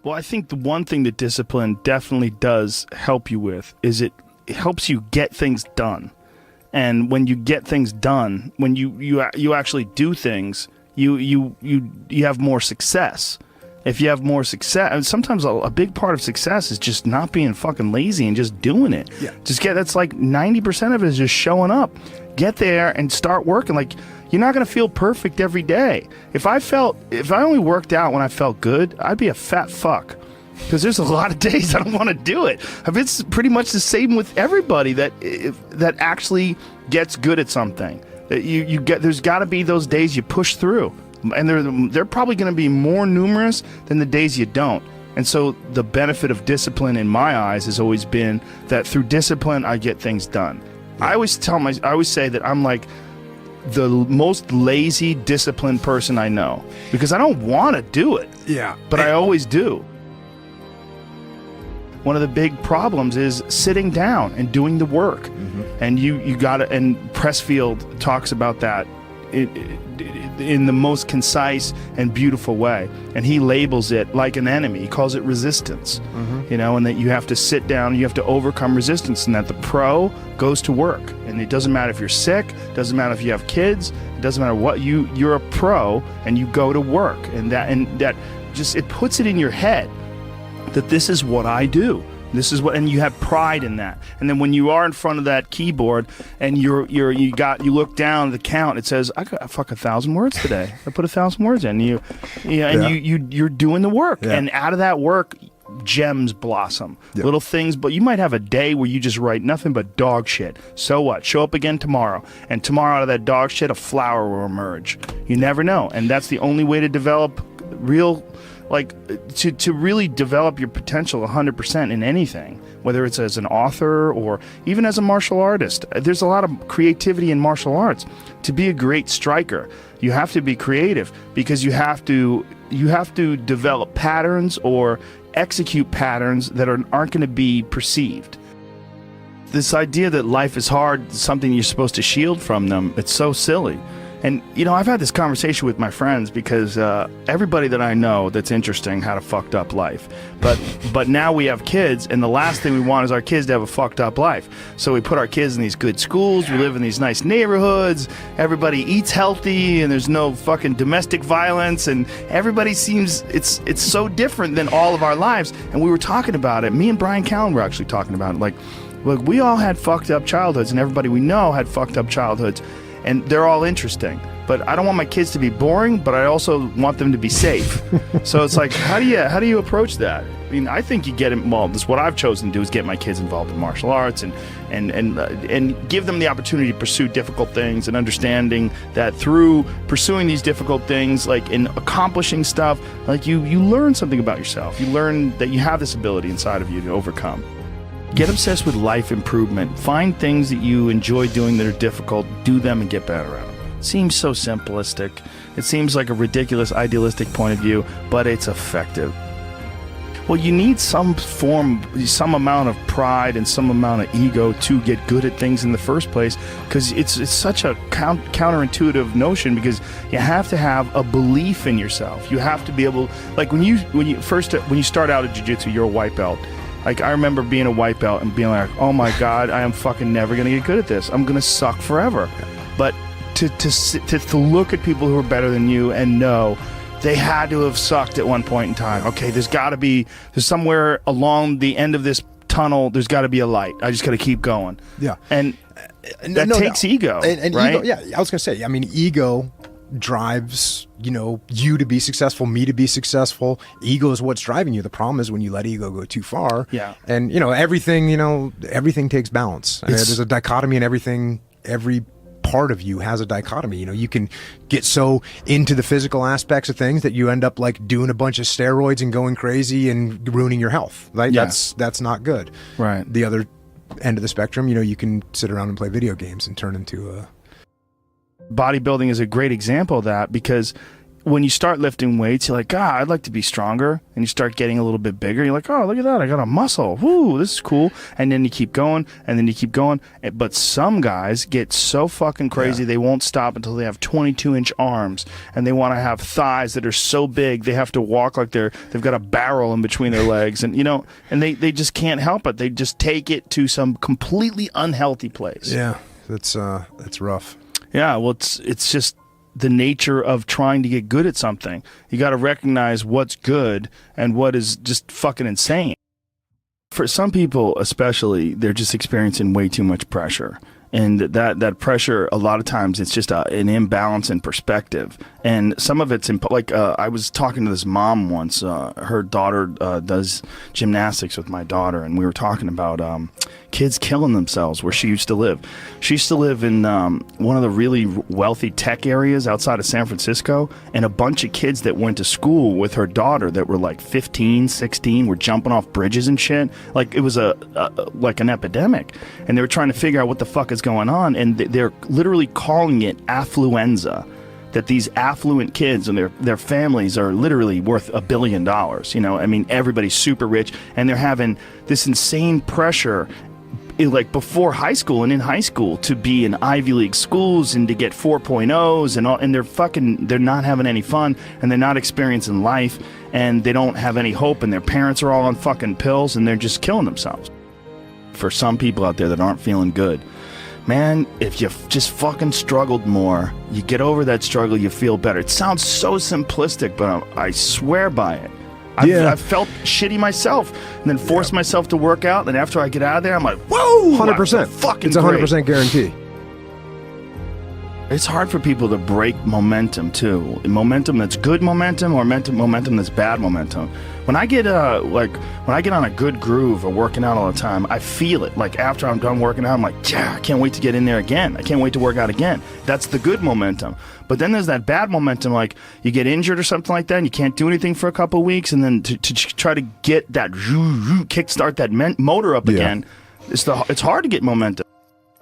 Well, I think the one thing that discipline definitely does help you with is it helps you get things done. And when you get things done, when you actually do things, you have more success. If you have more success, and sometimes a big part of success is just not being fucking lazy and just doing it. Yeah. That's like 90% of it is just showing up. Get there and start working. Like, you're not going to feel perfect every day. If I only worked out when I felt good, I'd be a fat fuck. Because there's a lot of days I don't want to do it. It's pretty much the same with everybody that actually gets good at something. There's got to be those days you push through, and they're probably going to be more numerous than the days you don't. And so the benefit of discipline in my eyes has always been that through discipline I get things done. Yeah. I always say that I'm like the most lazy, disciplined person I know, because I don't want to do it. Yeah, but I always do. One of the big problems is sitting down and doing the work. Mm-hmm. And you got to, and Pressfield talks about that in the most concise and beautiful way. And he labels it like an enemy. He calls it resistance. Mm-hmm. And that you have to sit down, you have to overcome resistance, and that the pro goes to work. And it doesn't matter if you're sick, it doesn't matter if you have kids, it doesn't matter what, you're a pro and you go to work. And that just, it puts it in your head that this is what I do. This is what, and you have pride in that. And then when you are in front of that keyboard and you look down at the count, it says, I got 1,000 words today. I put 1,000 words in. You're doing the work, and out of that work, gems blossom. Yeah. Little things, but you might have a day where you just write nothing but dog shit. So what? Show up again tomorrow, and tomorrow out of that dog shit, a flower will emerge. You never know, and that's the only way to develop real. Like, to really develop your potential 100% in anything, whether it's as an author or even as a martial artist. There's a lot of creativity in martial arts. To be a great striker, you have to be creative, because you have to develop patterns or execute patterns that aren't going to be perceived. This idea that life is hard is something you're supposed to shield from them. It's so silly. And, I've had this conversation with my friends, because everybody that I know that's interesting had a fucked up life. But now we have kids, and the last thing we want is our kids to have a fucked up life. So we put our kids in these good schools, we live in these nice neighborhoods, everybody eats healthy, and there's no fucking domestic violence, and everybody seems, it's so different than all of our lives. And we were talking about it. Me and Brian Callen were actually talking about it. Like, look, we all had fucked up childhoods, and everybody we know had fucked up childhoods. And they're all interesting, but I don't want my kids to be boring, but I also want them to be safe. So it's like, how do you approach that? I mean, I think you get involved. This is what I've chosen to do, is get my kids involved in martial arts and give them the opportunity to pursue difficult things, and understanding that through pursuing these difficult things, like in accomplishing stuff, like you learn something about yourself. You learn that you have this ability inside of you to overcome. Get obsessed with life improvement. Find things that you enjoy doing that are difficult. Do them and get better at them. It seems so simplistic. It seems like a ridiculous, idealistic point of view, but it's effective. Well, you need some amount of pride and some amount of ego to get good at things in the first place, because it's such a counterintuitive notion, because you have to have a belief in yourself. You have to be able, like when you start out at jiu-jitsu, you're a white belt. Like, I remember being a white belt and being like, oh my God, I am fucking never going to get good at this. I'm going to suck forever. But to look at people who are better than you and know they had to have sucked at one point in time. Okay, there's somewhere along the end of this tunnel, there's got to be a light. I just got to keep going. Yeah. And that takes ego, and right? Ego, yeah, I was going to say, I mean, ego drives you to be successful, me to be successful. Ego is what's driving you. The problem is when you let ego go too far. Yeah. And everything takes balance. There's a dichotomy in everything. Every part of you has a dichotomy. You can get so into the physical aspects of things that you end up like doing a bunch of steroids and going crazy and ruining your health. Right? Yeah. That's not good. Right. The other end of the spectrum, you can sit around and play video games and turn into a... Bodybuilding is a great example of that, because when you start lifting weights, you're like, God, I'd like to be stronger. And you start getting a little bit bigger. You're like, oh, look at that. I got a muscle. Woo, this is cool. And then you keep going, and then you keep going. But some guys get so fucking crazy, they won't stop until they have 22-inch arms. And they want to have thighs that are so big, they have to walk like they've got a barrel in between their legs. And, you know, and they just can't help it. They just take it to some completely unhealthy place. Yeah, that's rough. Yeah, well, it's just the nature of trying to get good at something. You got to recognize what's good and what is just fucking insane. For some people especially, they're just experiencing way too much pressure. And that pressure, a lot of times, it's just an imbalance in perspective. And some of it's, I was talking to this mom once. Her daughter does gymnastics with my daughter, and we were talking about kids killing themselves where she used to live. She used to live in one of the really wealthy tech areas outside of San Francisco, and a bunch of kids that went to school with her daughter that were like 15, 16, were jumping off bridges and shit. Like, it was like an epidemic. And they were trying to figure out what the fuck is going on, and they're literally calling it affluenza. That these affluent kids and their families are literally worth $1 billion. You know, I mean, everybody's super rich, and they're having this insane pressure, like before high school and in high school, to be in Ivy League schools and to get 4.0s and all, and they're not having any fun, and they're not experiencing life, and they don't have any hope, and their parents are all on fucking pills, and they're just killing themselves. For some people out there that aren't feeling good, man, if you just fucking struggled more, you get over that struggle, you feel better. It sounds so simplistic, but I swear by it. I've felt shitty myself, and then forced myself to work out, and after I get out of there, I'm like, whoa! 100%. Fucking it's 100% guarantee. It's hard for people to break momentum, too. Momentum that's good momentum, or momentum that's bad momentum. When I get on a good groove of working out all the time, I feel it. Like, after I'm done working out, I'm like, yeah, I can't wait to get in there again. I can't wait to work out again. That's the good momentum. But then there's that bad momentum, like you get injured or something like that, and you can't do anything for a couple of weeks, and then to try to get that kickstart that motor up again, it's hard to get momentum.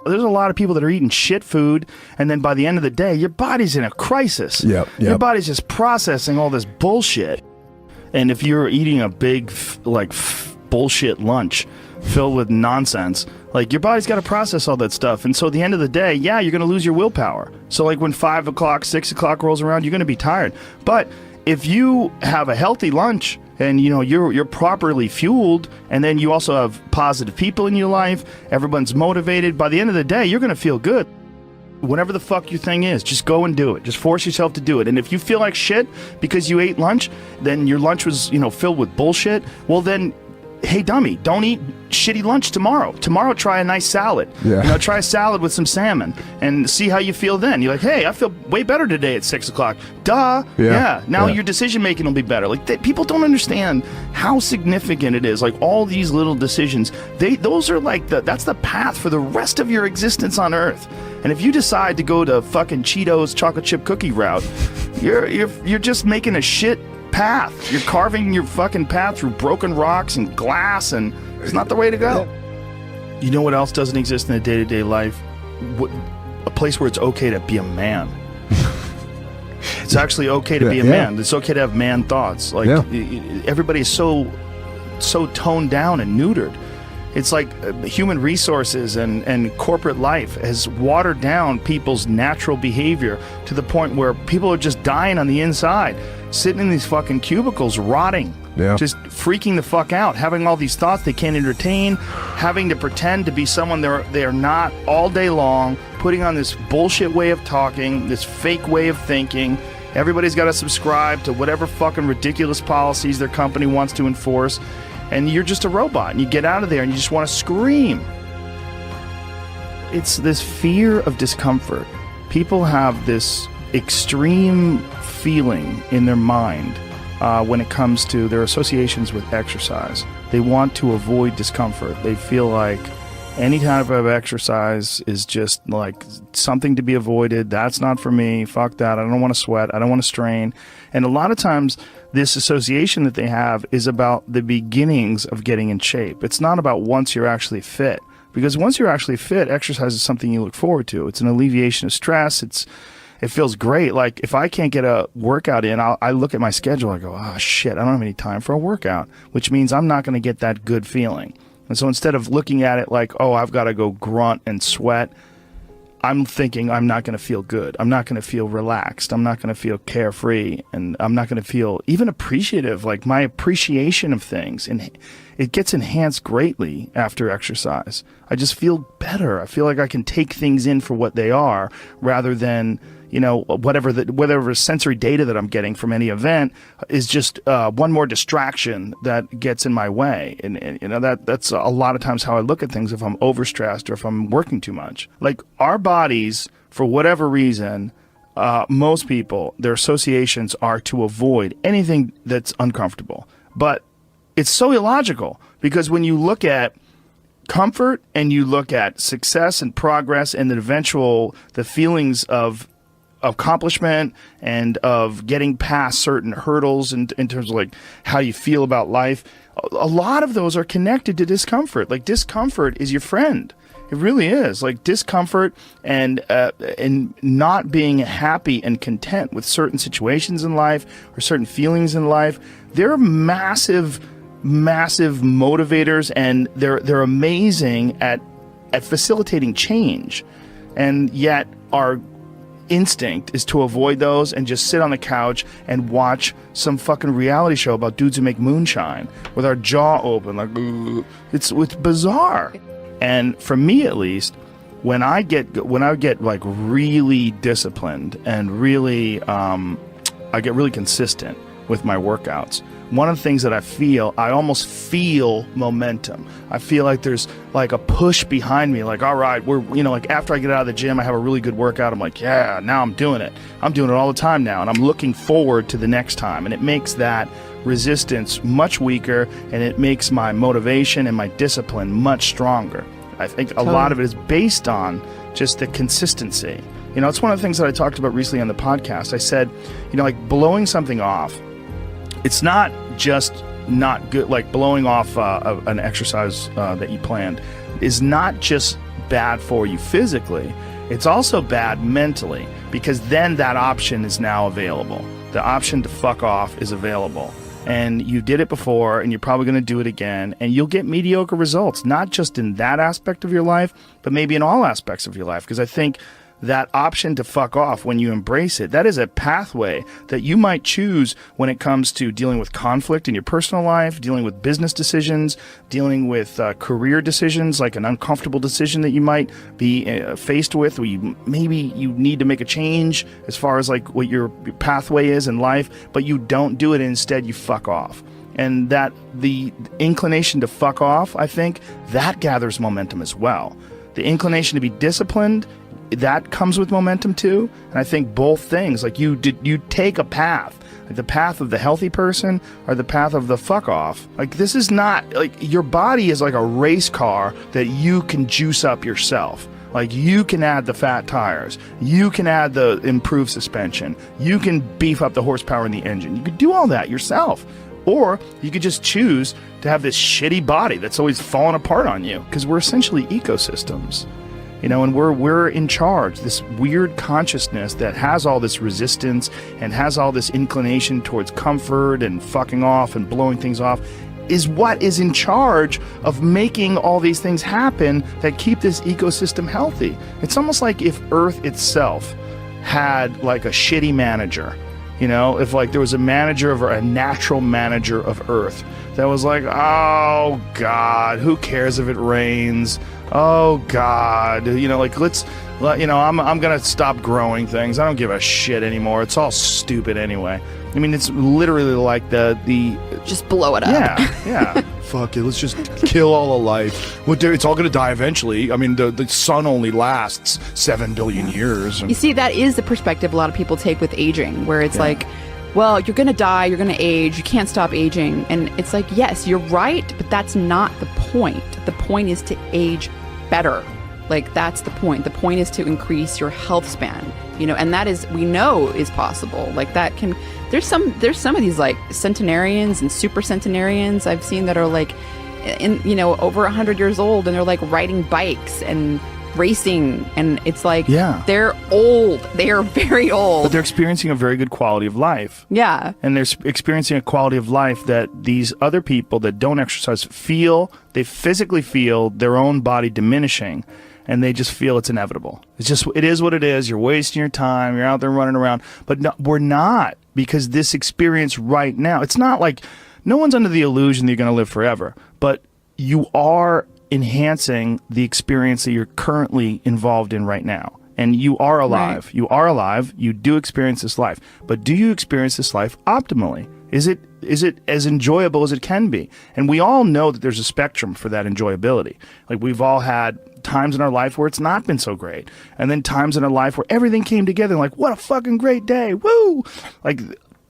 There's a lot of people that are eating shit food, and then by the end of the day, your body's in a crisis. Yep. Your body's just processing all this bullshit. And if you're eating a big, bullshit lunch filled with nonsense, like, your body's got to process all that stuff. And so at the end of the day, yeah, you're going to lose your willpower. So, like, when 5 o'clock, 6 o'clock rolls around, you're going to be tired. But if you have a healthy lunch, and, you know, you're properly fueled, and then you also have positive people in your life, everyone's motivated, by the end of the day, you're going to feel good. Whatever the fuck your thing is, just go and do it. Just force yourself to do it. And if you feel like shit because you ate lunch, then your lunch was, filled with bullshit, well then, hey dummy, don't eat shitty lunch tomorrow. Tomorrow try a nice salad. Yeah. Try a salad with some salmon and see how you feel then. You're like, hey, I feel way better today at 6 o'clock. Duh. Yeah. Now your decision making will be better. Like, people don't understand how significant it is. Like, all these little decisions, those are like that's the path for the rest of your existence on Earth. And if you decide to go to fucking Cheetos chocolate chip cookie route, you're just making a shit path. You're carving your fucking path through broken rocks and glass, and it's not the way to go. You know what else doesn't exist in a day-to-day life? A place where it's okay to be a man. It's actually okay to be a man. It's okay to have man thoughts. Like, everybody is so toned down and neutered. It's like human resources and corporate life has watered down people's natural behavior to the point where people are just dying on the inside, sitting in these fucking cubicles, rotting, just freaking the fuck out, having all these thoughts they can't entertain, having to pretend to be someone they are not all day long, putting on this bullshit way of talking, this fake way of thinking. Everybody's got to subscribe to whatever fucking ridiculous policies their company wants to enforce. And you're just a robot, and you get out of there and you just want to scream. It's this fear of discomfort. People have this extreme feeling in their mind when it comes to their associations with exercise. They want to avoid discomfort. They feel like any type of exercise is just like something to be avoided. That's not for me. Fuck that. I don't want to sweat. I don't want to strain. And a lot of times, this association that they have is about the beginnings of getting in shape. It's not about once you're actually fit. Because once you're actually fit, exercise is something you look forward to. It's an alleviation of stress. it feels great. Like if I can't get a workout in, I look at my schedule. I go, oh shit, I don't have any time for a workout, which means I'm not going to get that good feeling. And so instead of looking at it like, oh, I've got to go grunt and sweat, I'm thinking I'm not going to feel good. I'm not going to feel relaxed. I'm not going to feel carefree. And I'm not going to feel even appreciative. Like my appreciation of things, and it gets enhanced greatly after exercise. I just feel better. I feel like I can take things in for what they are rather than, you know, whatever sensory data that I'm getting from any event is just one more distraction that gets in my way. And you know, that's a lot of times how I look at things if I'm overstressed or if I'm working too much. Like our bodies, for whatever reason, most people, their associations are to avoid anything that's uncomfortable. But it's so illogical, because when you look at comfort and you look at success and progress and the feelings of accomplishment and of getting past certain hurdles in terms of like how you feel about life, a lot of those are connected to discomfort. Like discomfort is your friend. It really is. Like discomfort and not being happy and content with certain situations in life or certain feelings in life, they're massive motivators, and they're amazing at facilitating change. And yet our instinct is to avoid those and just sit on the couch and watch some fucking reality show about dudes who make moonshine with our jaw open, like it's bizarre. And for me, at least, when I get like really disciplined and really I get really consistent with my workouts, one of the things that I almost feel momentum. I feel like there's like a push behind me, like, all right, like after I get out of the gym, I have a really good workout. I'm like, yeah, now I'm doing it. I'm doing it all the time now. And I'm looking forward to the next time. And it makes that resistance much weaker, and it makes my motivation and my discipline much stronger. I think a lot of it is based on just the consistency. You know, it's one of the things that I talked about recently on the podcast. I said, you know, like blowing something off, it's not just not good. Like blowing off an exercise that you planned is not just bad for you physically. It's also bad mentally, because then that option is now available. The option to fuck off is available. And you did it before, and you're probably going to do it again, and you'll get mediocre results, not just in that aspect of your life, but maybe in all aspects of your life. Because I think that option to fuck off, when you embrace it, that is a pathway that you might choose when it comes to dealing with conflict in your personal life, dealing with business decisions, dealing with career decisions, like an uncomfortable decision that you might be faced with, where you need to make a change as far as like what your pathway is in life, but you don't do it. Instead, you fuck off. And that the inclination to fuck off, I think, that gathers momentum as well. The inclination to be disciplined, that comes with momentum too. And I think both things, like you take a path, like the path of the healthy person or the path of the fuck off. Like this is not, like your body is like a race car that you can juice up yourself. Like you can add the fat tires, you can add the improved suspension, you can beef up the horsepower in the engine. You could do all that yourself. Or you could just choose to have this shitty body that's always falling apart on you, because we're essentially ecosystems. You know, and we're in charge. This weird consciousness that has all this resistance and has all this inclination towards comfort and fucking off and blowing things off is what is in charge of making all these things happen that keep this ecosystem healthy. It's almost like if Earth itself had like a shitty manager. You know, if like there was a natural manager of Earth that was like, oh God, who cares if it rains? Oh God, you know, like I'm gonna stop growing things. I don't give a shit anymore. It's all stupid anyway. I mean, it's literally like the just blow it up. Yeah. Fuck it. Let's just kill all of life. Well, it's all gonna die eventually. I mean, the sun only lasts 7 billion years. You see, that is the perspective a lot of people take with aging, where it's like, well, you're gonna die, you're gonna age, you can't stop aging, and it's like, yes, you're right, but that's not the point. The point is to age better. Like, that's the point. The point is to increase your health span, you know, and that is, we know is possible. Like that can, there's some of these like centenarians and super centenarians I've seen that are like over 100 years old, and they're like riding bikes and racing, and it's like, Yeah. they're old. They are very old. But they're experiencing a very good quality of life. Yeah. And they're experiencing a quality of life that these other people that don't exercise feel. They physically feel their own body diminishing, and they just feel it's inevitable. It is what it is. You're wasting your time. You're out there running around. But no, we're not, because this experience right now, it's not like, no one's under the illusion that you're going to live forever, but you are enhancing the experience that you're currently involved in right now. And you are alive. Right. You are alive. You do experience this life. But do you experience this life optimally? Is it as enjoyable as it can be? And we all know that there's a spectrum for that enjoyability. Like, we've all had times in our life where it's not been so great. And then times in our life where everything came together, like, what a fucking great day. Woo! Like,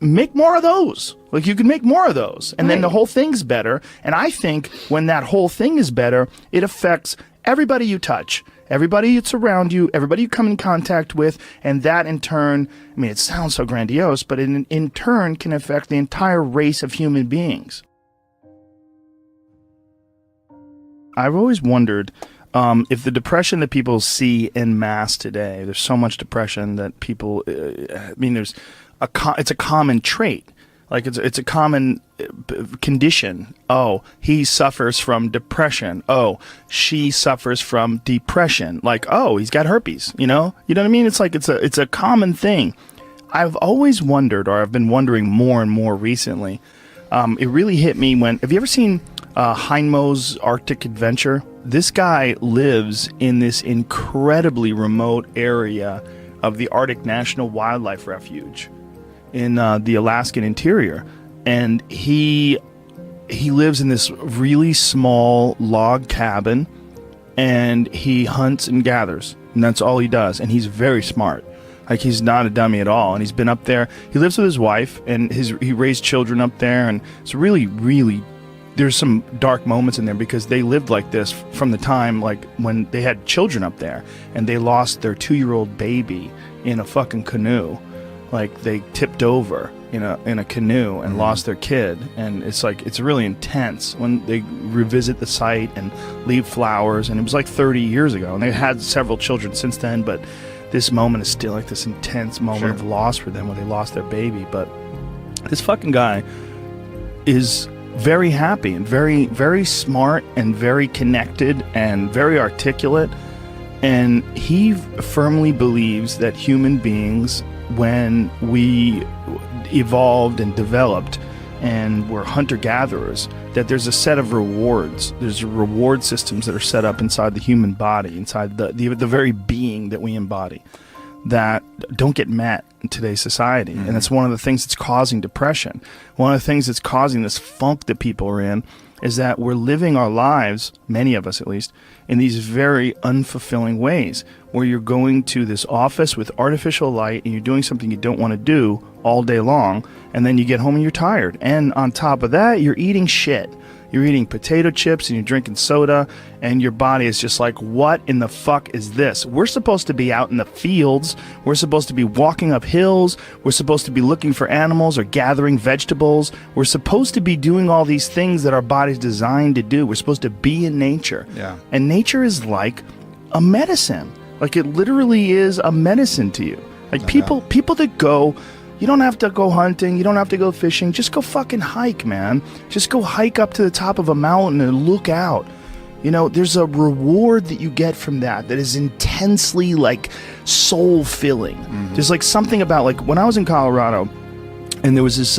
make more of those. Like, you can make more of those. And then the whole thing's better. And I think when that whole thing is better, it affects everybody you touch, everybody that's around you, everybody you come in contact with, and that in turn, I mean, it sounds so grandiose, but in turn can affect the entire race of human beings. I've always wondered if the depression that people see en masse today, there's so much depression that people, I mean, it's a common trait. Like, it's a common condition. Oh, he suffers from depression. Oh, she suffers from depression. Like, oh, he's got herpes, you know what I mean? It's like, it's a common thing. I've always wondered, or I've been wondering more and more recently. It really hit me when, have you ever seen Heinmo's Arctic Adventure? This guy lives in this incredibly remote area of the Arctic National Wildlife Refuge in the Alaskan interior, and he lives in this really small log cabin, and he hunts and gathers, and that's all he does. And he's very smart. Like, he's not a dummy at all. And he's been up there. He lives with his wife, and he raised children up there, and it's really, really, there's some dark moments in there, because they lived like this from the time, like, when they had children up there, and they lost their 2-year-old baby in a fucking canoe. Like, they tipped over in a canoe and lost their kid. And it's like, it's really intense when they revisit the site and leave flowers. And it was like 30 years ago, and they had several children since then, but this moment is still like this intense moment of loss for them when they lost their baby. But this fucking guy is very happy and very, very smart and very connected and very articulate. And he firmly believes that human beings, when we evolved and developed and were hunter-gatherers, that there's a set of rewards. There's reward systems that are set up inside the human body, inside the very being that we embody, that don't get met in today's society. And that's one of the things that's causing depression. One of the things that's causing this funk that people are in is that we're living our lives, many of us at least, in these very unfulfilling ways, where you're going to this office with artificial light and you're doing something you don't want to do all day long, and then you get home and you're tired. And on top of that, you're eating shit. You're eating potato chips and you're drinking soda, and your body is just like, what in the fuck is this? We're supposed to be out in the fields. We're supposed to be walking up hills. We're supposed to be looking for animals or gathering vegetables. We're supposed to be doing all these things that our body's designed to do. We're supposed to be in nature. Yeah. And nature is like a medicine. Like, it literally is a medicine to you. Like, people that go, you don't have to go hunting, you don't have to go fishing, just go fucking hike, man. Just go hike up to the top of a mountain and look out. You know, there's a reward that you get from that is intensely, like, soul-filling. Mm-hmm. There's, like, something about, like, when I was in Colorado, and there was this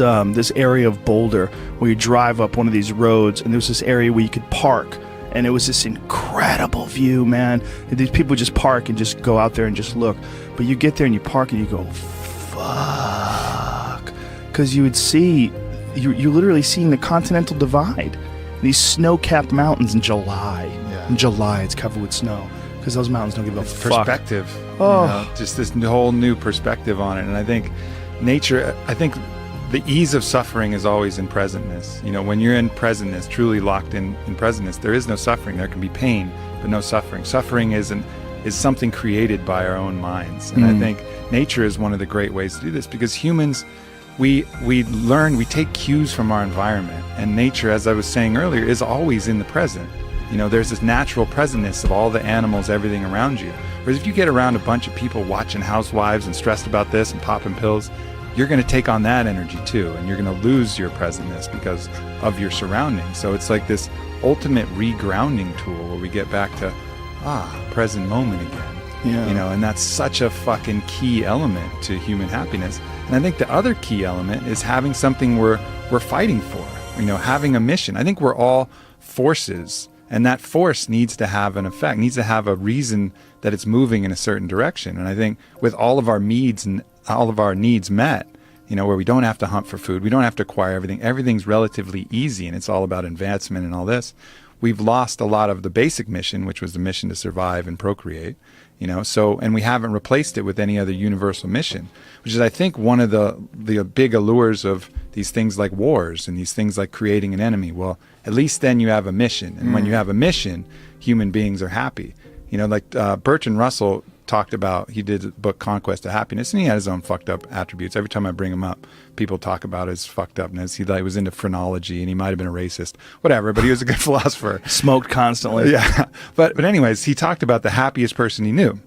area of Boulder where you drive up one of these roads, and there was this area where you could park. And it was this incredible view, man. And these people just park and just go out there and just look. But you get there and you park and you go, fuck. Because you would see, you're literally seeing the Continental Divide. These snow-capped mountains in July. Yeah. In July, it's covered with snow. Because those mountains don't give a fuck. Perspective. Oh. You know, just this whole new perspective on it. And I think nature, the ease of suffering is always in presentness. You know, when you're in presentness, truly locked in presentness, there is no suffering. There can be pain, but no suffering. Suffering is something created by our own minds. And I think nature is one of the great ways to do this, because humans, we take cues from our environment. And nature, as I was saying earlier, is always in the present. You know, there's this natural presentness of all the animals, everything around you. Whereas if you get around a bunch of people watching housewives and stressed about this and popping pills, you're going to take on that energy too, and you're going to lose your presentness because of your surroundings. So it's like this ultimate regrounding tool where we get back to present moment again. Yeah. You know, and that's such a fucking key element to human happiness. And I think the other key element is having something we're fighting for. You know, having a mission. I think we're all forces, and that force needs to have an effect, needs to have a reason that it's moving in a certain direction. And I think with all of our needs and all of our needs met, you know, where we don't have to hunt for food, we don't have to acquire everything, everything's relatively easy, and it's all about advancement and all this. We've lost a lot of the basic mission, which was the mission to survive and procreate, you know, so, and we haven't replaced it with any other universal mission, which is, I think, one of the big allures of these things like wars and these things like creating an enemy. Well, at least then you have a mission. And when you have a mission, human beings are happy. You know, like Bertrand Russell talked about, he did a book, Conquest of Happiness, and he had his own fucked up attributes. Every time I bring him up, people talk about his fucked upness. He was into phrenology, and he might have been a racist, whatever, but he was a good philosopher. Smoked constantly. Yeah. But anyways, he talked about the happiest person he knew.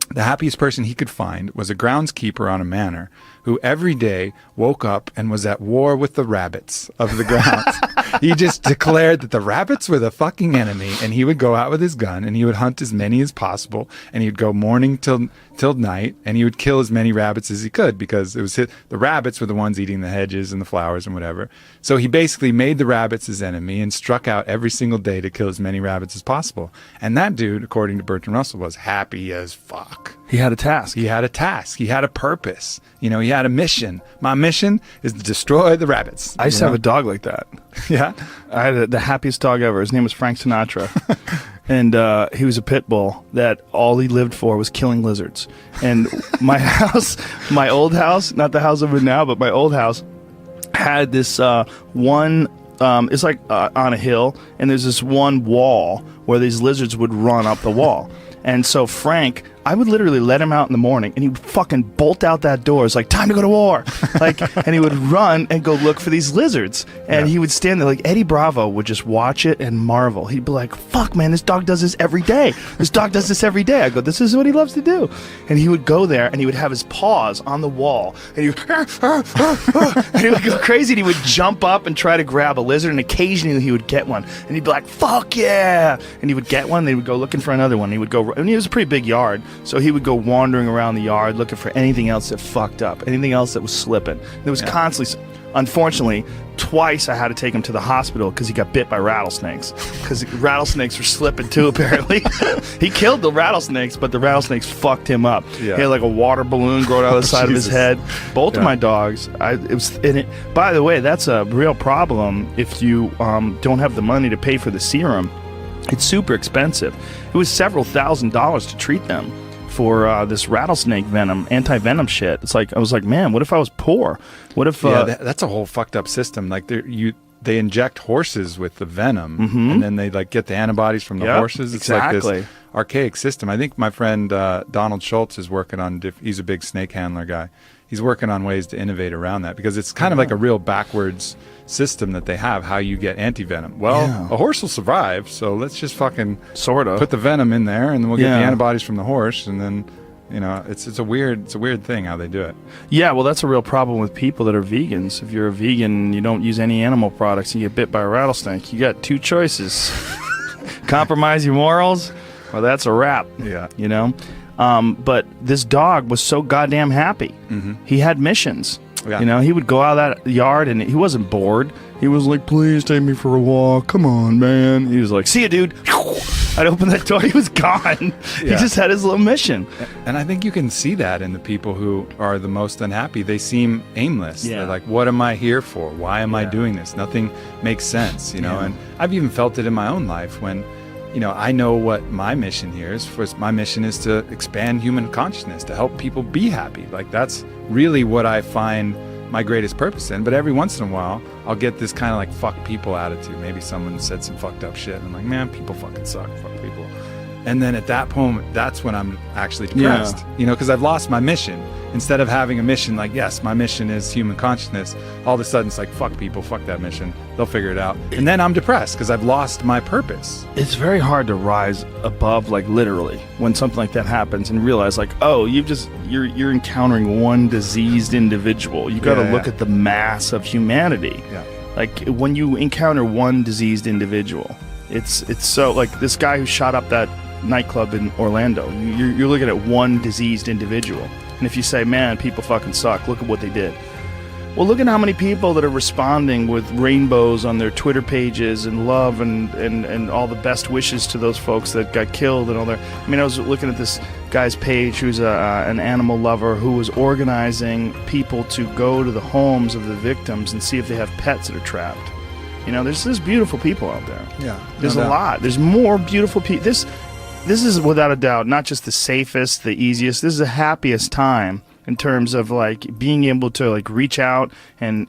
The happiest person he could find was a groundskeeper on a manor who every day woke up and was at war with the rabbits of the grounds. He just declared that the rabbits were the fucking enemy, and he would go out with his gun and he would hunt as many as possible, and he'd go morning till night, and he would kill as many rabbits as he could, because it was the rabbits were the ones eating the hedges and the flowers and whatever. So he basically made the rabbits his enemy and struck out every single day to kill as many rabbits as possible. And that dude, according to Bertrand Russell, was happy as fuck. He had a task. He had a task. He had a purpose. You know, he had a mission. My mission is to destroy the rabbits. I used to have a dog like that. Yeah? I had the happiest dog ever. His name was Frank Sinatra. And he was a pit bull that all he lived for was killing lizards. And my house, my old house, not the house I'm in now, but my old house, had this one, it's like on a hill, and there's this one wall where these lizards would run up the wall. And so Frank, I would literally let him out in the morning, and he would fucking bolt out that door. It's like, time to go to war. And he would run and go look for these lizards. And he would stand there, like Eddie Bravo would just watch it and marvel. He'd be like, fuck, man, this dog does this every day. This dog does this every day. I go, this is what he loves to do. And he would go there, and he would have his paws on the wall, and he would, and he would go crazy, and he would jump up and try to grab a lizard, and occasionally he would get one. And he'd be like, fuck yeah. And he would get one, and he would go looking for another one. He would go, and it was a pretty big yard, so he would go wandering around the yard looking for anything else that fucked up, anything else that was slipping. There was constantly, unfortunately, twice I had to take him to the hospital because he got bit by rattlesnakes, because rattlesnakes were slipping too, apparently. He killed the rattlesnakes, but the rattlesnakes fucked him up. He had like a water balloon growing out of the side of his head. Both of my dogs, by the way, that's a real problem if you don't have the money to pay for the serum. It's super expensive. It was several $1,000s to treat them for this rattlesnake venom, anti-venom shit. It's like, I was like, man, what if I was poor? What if... that's a whole fucked up system. Like, they inject horses with the venom, and then they like get the antibodies from the horses. It's like this archaic system. I think my friend Donald Schultz is working on, he's a big snake handler guy. He's working on ways to innovate around that, because it's kind of like a real backwards system that they have, how you get anti-venom. Well, a horse will survive, so let's just fucking sort of put the venom in there, and then we'll get the antibodies from the horse, and then, you know, it's a weird thing how they do it. Yeah, well, that's a real problem with people that are vegans. If you're a vegan and you don't use any animal products and you get bit by a rattlesnake, you got two choices. Compromise your morals, or that's a wrap. Yeah. You know? But this dog was so goddamn happy. He had missions. You know, he would go out of that yard and he wasn't bored. He was like, please take me for a walk. Come on, man. He was like, see ya, dude. I'd open that door. He was gone. He just had his little mission. And I think you can see that in the people who are the most unhappy. They seem aimless. Yeah. They're like, what am I here for? Why am I doing this? Nothing makes sense, you know? And I've even felt it in my own life when, you know, I know what my mission here is. My mission is to expand human consciousness, to help people be happy. Like, that's really what I find my greatest purpose in. But every once in a while, I'll get this kind of like fuck people attitude. Maybe someone said some fucked up shit, and I'm like, man, people fucking suck. Fuck people. And then at that moment, that's when I'm actually depressed, you know, because I've lost my mission. Instead of having a mission like, yes, my mission is human consciousness, all of a sudden it's like, fuck people, fuck that mission. They'll figure it out. And then I'm depressed because I've lost my purpose. It's very hard to rise above, like literally, when something like that happens and realize like, oh, you're encountering one diseased individual. You got to look at the mass of humanity. Yeah. Like when you encounter one diseased individual, it's so like this guy who shot up that nightclub in Orlando. You're looking at one diseased individual. And if you say, man, people fucking suck, look at what they did. Well, look at how many people that are responding with rainbows on their Twitter pages and love and all the best wishes to those folks that got killed and all their... I mean, I was looking at this guy's page who's an animal lover who was organizing people to go to the homes of the victims and see if they have pets that are trapped. You know, there's beautiful people out there. Yeah. There's a lot. There's more beautiful people. This is without a doubt not just the safest, the easiest. This is the happiest time in terms of like being able to like reach out and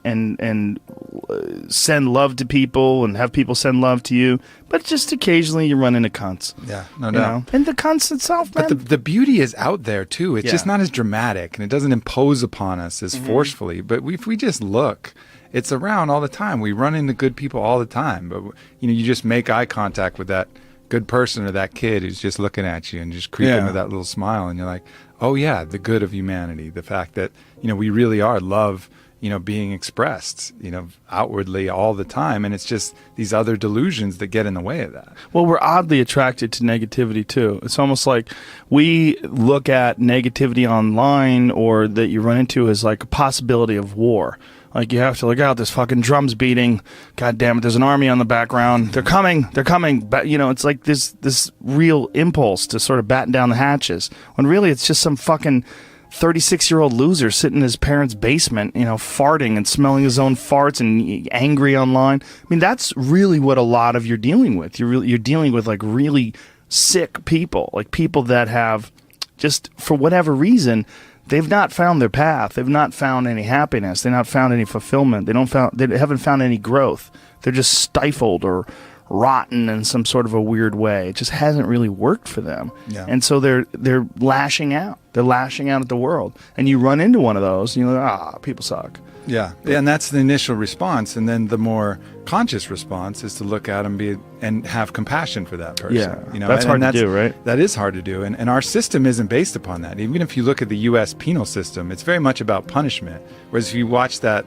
send love to people and have people send love to you. But just occasionally you run into cunts. Yeah, no doubt. And the cunts itself, man. But the beauty is out there too. It's just not as dramatic and it doesn't impose upon us as forcefully. But if we just look, it's around all the time. We run into good people all the time. But you know, you just make eye contact with that good person or that kid who's just looking at you and just creeping with that little smile, and you're like, oh yeah, the good of humanity, the fact that, you know, we really are love, you know, being expressed, you know, outwardly all the time, and it's just these other delusions that get in the way of that. Well, we're oddly attracted to negativity too. It's almost like we look at negativity online or that you run into as like a possibility of war. Like, you have to look out, this fucking drum's beating. God damn it, there's an army on the background. They're coming. But, you know, it's like this real impulse to sort of batten down the hatches. When really it's just some fucking 36-year-old loser sitting in his parents' basement, you know, farting and smelling his own farts and angry online. I mean, that's really what a lot of you're dealing with. You're dealing with, like, really sick people. Like, people that have just, for whatever reason... They've not found their path. They've not found any happiness. They've not found any fulfillment. They haven't found any growth. They're just stifled or rotten in some sort of a weird way. It just hasn't really worked for them. Yeah. And so they're lashing out. They're lashing out at the world. And you run into one of those, and you're like, people suck. Yeah, and that's the initial response, and then the more conscious response is to look at them and have compassion for that person. Yeah, you know, that's hard to do, right? That is hard to do, and our system isn't based upon that. Even if you look at the U.S. penal system, it's very much about punishment. Whereas if you watch that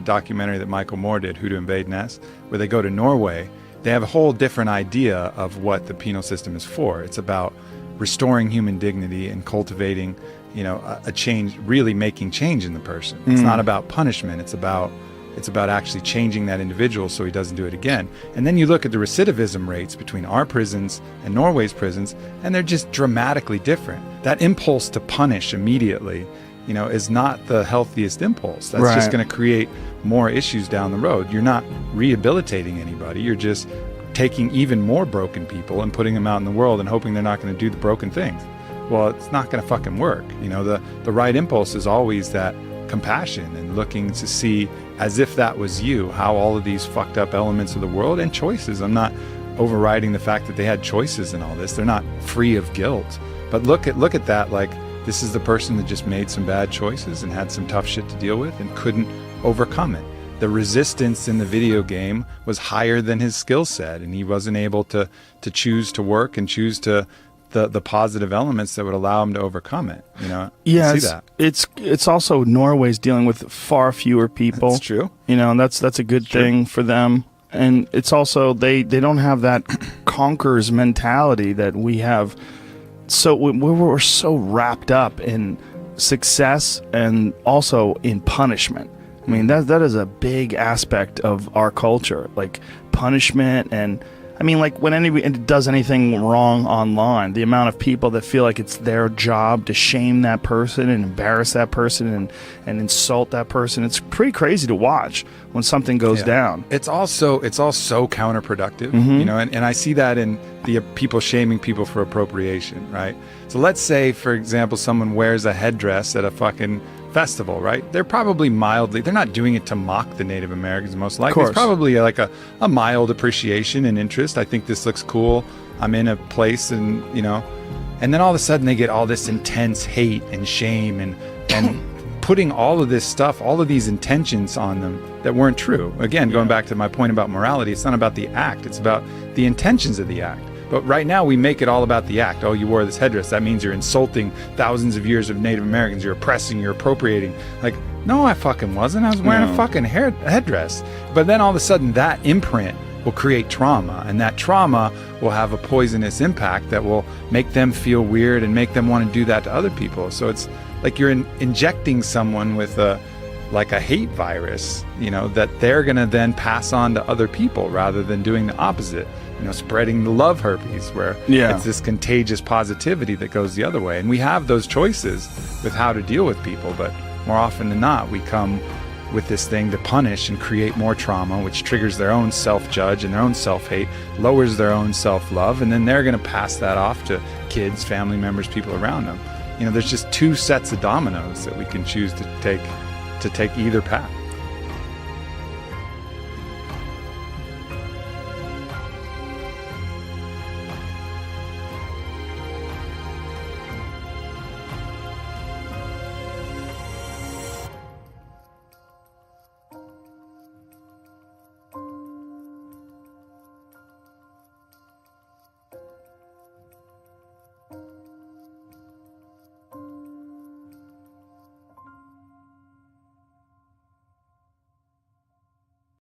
documentary that Michael Moore did, Who to Invade Ness, where they go to Norway, they have a whole different idea of what the penal system is for. It's about restoring human dignity and cultivating, you know, a change, really making change in the person. It's not about punishment. It's about actually changing that individual so he doesn't do it again. And then you look at the recidivism rates between our prisons and Norway's prisons, and they're just dramatically different. That impulse to punish immediately, you know, is not the healthiest impulse. That's just going to create more issues down the road. You're not rehabilitating anybody. You're just taking even more broken people and putting them out in the world and hoping they're not going to do the broken things. Well, it's not going to fucking work. You know, the right impulse is always that compassion and looking to see, as if that was you, how all of these fucked up elements of the world and choices. I'm not overriding the fact that they had choices in all this. They're not free of guilt. But look at that like this is the person that just made some bad choices and had some tough shit to deal with and couldn't overcome it. The resistance in the video game was higher than his skill set, and he wasn't able to choose to work and choose to the positive elements that would allow him to overcome it. You know, yeah, see that. It's also Norway's dealing with far fewer people. That's true. You know, and that's a good thing for them. And it's also they don't have that conquerors mentality that we have. So we're so wrapped up in success and also in punishment. I mean, that is a big aspect of our culture, like punishment. And I mean, like when anybody does anything wrong online, the amount of people that feel like it's their job to shame that person and embarrass that person and insult that person, it's pretty crazy to watch when something goes down. It's all so counterproductive, you know, and I see that in the people shaming people for appropriation, right? So let's say, for example, someone wears a headdress at a fucking festival, right? They're probably they're not doing it to mock the Native Americans, most likely. It's probably like a mild appreciation and interest. I think this looks cool. I'm in a place and, you know, and then all of a sudden they get all this intense hate and shame and putting all of this stuff, all of these intentions on them that weren't true. Again, going back to my point about morality, it's not about the act, it's about the intentions of the act. But right now we make it all about the act. Oh, you wore this headdress, that means you're insulting thousands of years of Native Americans, you're oppressing, you're appropriating. Like, no, I fucking wasn't. I was wearing a fucking headdress. But then all of a sudden that imprint will create trauma, and that trauma will have a poisonous impact that will make them feel weird and make them want to do that to other people. So it's like you're injecting someone with a hate virus, you know, that they're going to then pass on to other people rather than doing the opposite, you know, spreading the love herpes, where it's this contagious positivity that goes the other way. And we have those choices with how to deal with people, but more often than not, we come with this thing to punish and create more trauma, which triggers their own self-judge and their own self-hate, lowers their own self-love, and then they're going to pass that off to kids, family members, people around them. You know, there's just two sets of dominoes that we can choose to take either path.